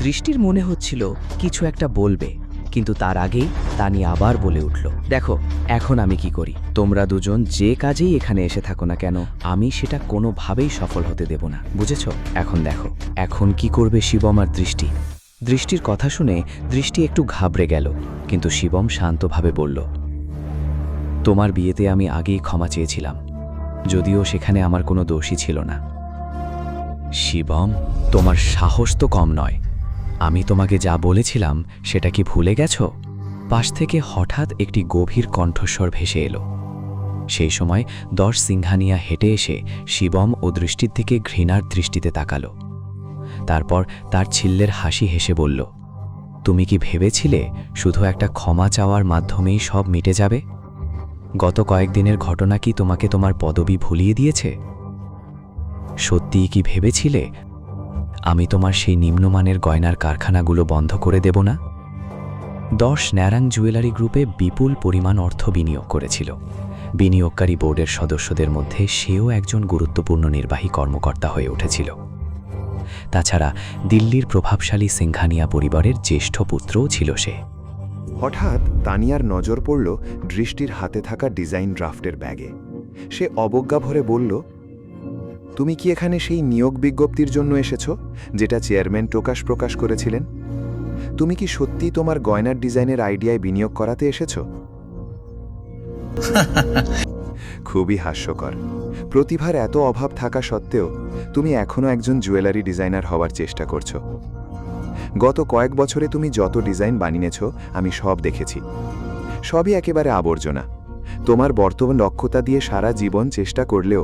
দৃষ্টির মনে হচ্ছিল কিছু একটা বলবে, কিন্তু তার আগেই তানিয়া আবার বলে উঠল, দেখো এখন আমি কি করি, তোমরা দুজন যে কাজেই এখানে এসে থাকো না কেন আমি সেটা কোনোভাবেই সফল হতে দেব না, বুঝেছ? এখন দেখো এখন কি করবে শিবম আর দৃষ্টি। দৃষ্টির কথা শুনে দৃষ্টি একটু ঘাবড়ে গেল, কিন্তু শিবম শান্তভাবে বলল, তোমার বিয়েতে আমি আগেই ক্ষমা চেয়েছিলাম, যদিও সেখানে আমার কোনো দোষই ছিল না। শিবম, তোমার সাহস তো কম নয়, আমি তোমাকে যা বলেছিলাম সেটা কি ভুলে গেছ? পাশ থেকে হঠাৎ একটি গভীর কণ্ঠস্বর ভেসে এলো। সেই সময় 10 সিংহানিয়া হেঁটে এসে শিবম ও দৃষ্টির দিকে ঘৃণার দৃষ্টিতে তাকালো। তারপর তার ছিল্লের হাসি হেসে বলল, তুমি কি ভেবেছিলে শুধু একটা ক্ষমা চাওয়ার মাধ্যমেই সব মিটে যাবে? গত কয়েকদিনের ঘটনা কি তোমাকে তোমার পদবি ভুলিয়ে দিয়েছে? সত্যিই কি ভেবেছিলে আমি তোমার সেই নিম্নমানের গয়নার কারখানাগুলো বন্ধ করে দেব না? 10 ন্যারাং জুয়েলারি গ্রুপে বিপুল পরিমাণ অর্থ বিনিয়োগ করেছিল। বিনিয়োগকারী বোর্ডের সদস্যদের মধ্যে সেও একজন গুরুত্বপূর্ণ নির্বাহী কর্মকর্তা হয়ে উঠেছিল। তাছাড়া দিল্লির প্রভাবশালী সিংহানিয়া পরিবারের জ্যেষ্ঠ পুত্রও ছিল সে। হঠাৎ তানিয়ার নজর পড়ল দৃষ্টির হাতে থাকা ডিজাইন ড্রাফটের ব্যাগে। সে অবজ্ঞা ভরে বলল, তুমি কি এখানে সেই নিয়োগ বিজ্ঞপ্তির জন্য এসেছ যেটা চেয়ারম্যান প্রকাশ করেছিলেন? তুমি কি সত্যি তোমার গয়নার ডিজাইনের আইডিয়ায় বিনিয়োগ করাতে এসেছ? খুবই হাস্যকর। প্রতিভার এত অভাব থাকা সত্ত্বেও তুমি এখনও একজন জুয়েলারি ডিজাইনার হওয়ার চেষ্টা করছো। গত কয়েক বছরে তুমি যত ডিজাইন বানিয়েছ আমি সব দেখেছি, সবই একেবারে আবর্জনা। তোমার বর্তমান দক্ষতা দিয়ে সারা জীবন চেষ্টা করলেও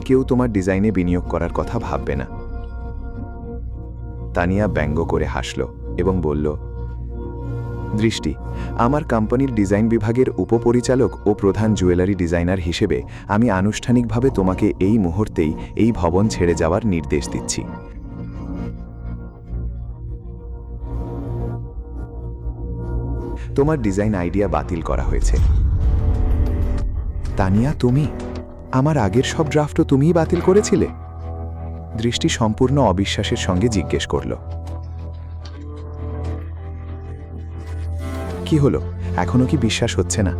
কেউ তোমার ডিজাইনে বিনিয়োগ করার কথা ভাববে না। তানিয়া ব্যঙ্গ করে হাসল এবং বলল, দৃষ্টি, আমার কোম্পানির ডিজাইন বিভাগের উপপরিচালক ও প্রধান জুয়েলারি ডিজাইনার হিসেবে আমি আনুষ্ঠানিকভাবে তোমাকে এই মুহূর্তেই এই ভবন ছেড়ে যাওয়ার নির্দেশ দিচ্ছি। তোমার ডিজাইন আইডিয়া বাতিল করা হয়েছে। তানিয়া, তুমি? আমার আগের সব ড্রাফটও তুমিই বাতিল করেছিলে? দৃষ্টি সম্পূর্ণ অবিশ্বাসের সঙ্গে জিজ্ঞেস করল, কি হলো, এখনো কি বিশ্বাস হচ্ছে না?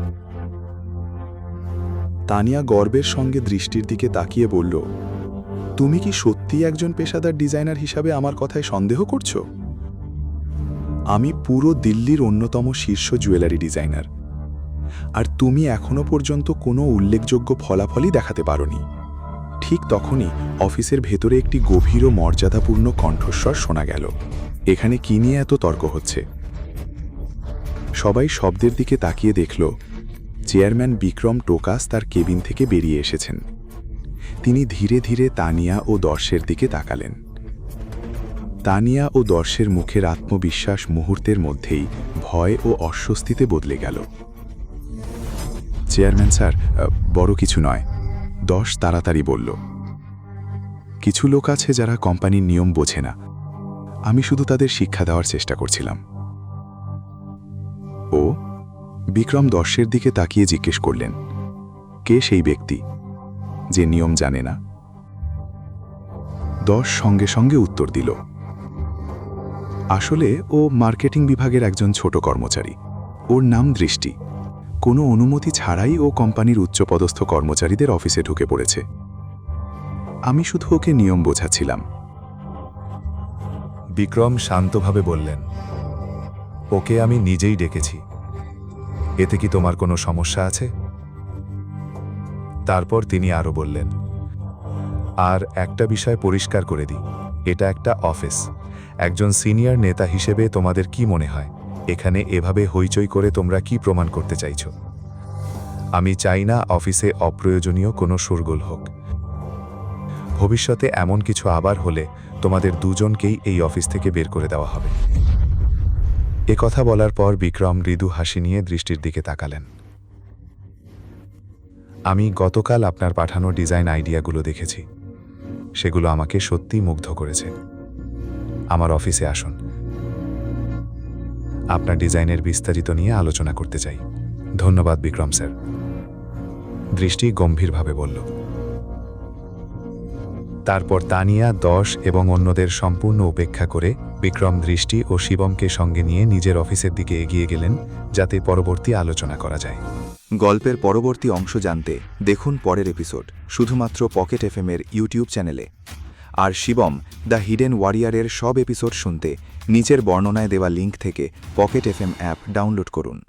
তানিয়া গর্বের সঙ্গে দৃষ্টির দিকে তাকিয়ে বলল, তুমি কি সত্যিই একজন পেশাদার ডিজাইনার হিসাবে আমার কথায় সন্দেহ করছো? আমি পুরো দিল্লির অন্যতম শীর্ষ জুয়েলারি ডিজাইনার, আর তুমি এখনো পর্যন্ত কোনো উল্লেখযোগ্য ফলাফলই দেখাতে পারোনি। ঠিক তখনই অফিসের ভেতরে একটি গভীর ও মর্যাদাপূর্ণ কণ্ঠস্বর শোনা গেল, এখানে কি নিয়ে এত তর্ক হচ্ছে? সবাই শব্দের দিকে তাকিয়ে দেখল চেয়ারম্যান বিক্রম টোকাস তার কেবিন থেকে বেরিয়ে এসেছেন। তিনি ধীরে ধীরে তানিয়া ও দর্শের দিকে তাকালেন। তানিয়া ও দর্শের মুখের আত্মবিশ্বাস মুহূর্তের মধ্যেই ভয় ও অস্বস্তিতে বদলে গেল। চেয়ারম্যান স্যার, বড় কিছু নয়, দর্শ তাড়াতাড়ি বলল। কিছু লোক আছে যারা কোম্পানির নিয়ম বোঝে না, আমি শুধু তাদের শিক্ষা দেওয়ার চেষ্টা করছিলাম। ও? বিক্রম দর্শের দিকে তাকিয়ে জিজ্ঞেস করলেন, কে সেই ব্যক্তি যে নিয়ম জানে না? দর্শ সঙ্গে সঙ্গে উত্তর দিল, আসলে ও মার্কেটিং বিভাগের একজন ছোট কর্মচারী। ওর নাম দৃষ্টি। কোনো অনুমতি ছাড়াই ও কোম্পানির উচ্চপদস্থ কর্মচারীদের অফিসে ঢুকে পড়েছে। আমি শুধু ওকে নিয়ম বোঝাচ্ছিলাম। বিক্রম শান্তভাবে বললেন, ওকে আমি নিজেই ডেকেছি, এতে কি তোমার কোনো সমস্যা আছে? তারপর তিনি আরও বললেন, আর একটা বিষয় পরিষ্কার করে দিই, এটা একটা অফিস। একজন সিনিয়র নেতা হিসেবে তোমাদের কি মনে হয় এখানে এভাবে হইচই করে তোমরা কি প্রমাণ করতে চাইছো? আমি চাই না অফিসে অপ্রয়োজনীয় কোনো শোরগোল হোক। ভবিষ্যতে এমন কিছু আবার হলে তোমাদের দুজনকেই এই অফিস থেকে বের করে দেওয়া হবে। কথা বলার পর বিক্রম মৃদু হাসি নিয়ে দৃষ্টির দিকে তাকালেন। আমি গতকাল আপনার পাঠানো ডিজাইন আইডিয়াগুলো দেখেছি, সেগুলো আমাকে সত্যিই মুগ্ধ করেছে। আমার অফিসে আসুন, আপনার ডিজাইনের বিস্তারিত নিয়ে আলোচনা করতে চাই। ধন্যবাদ বিক্রম স্যার, দৃষ্টি গম্ভীরভাবে বলল। তারপর তানিয়া, দশ এবং অন্যদের সম্পূর্ণ উপেক্ষা করে বিক্রম দৃষ্টি ও শিবমকে সঙ্গে নিয়ে নিজের অফিসের দিকে এগিয়ে গেলেন যাতে পরবর্তী আলোচনা করা যায়। গল্পের পরবর্তী অংশ জানতে দেখুন পরের এপিসোড শুধুমাত্র পকেট এফএম-এর ইউটিউব চ্যানেলে। আর শিবম দ্য হিডেন ওয়ারিয়ারের সব এপিসোড শুনতে নিচের বর্ণনায় দেওয়া লিঙ্ক থেকে পকেট এফএম অ্যাপ ডাউনলোড করুন।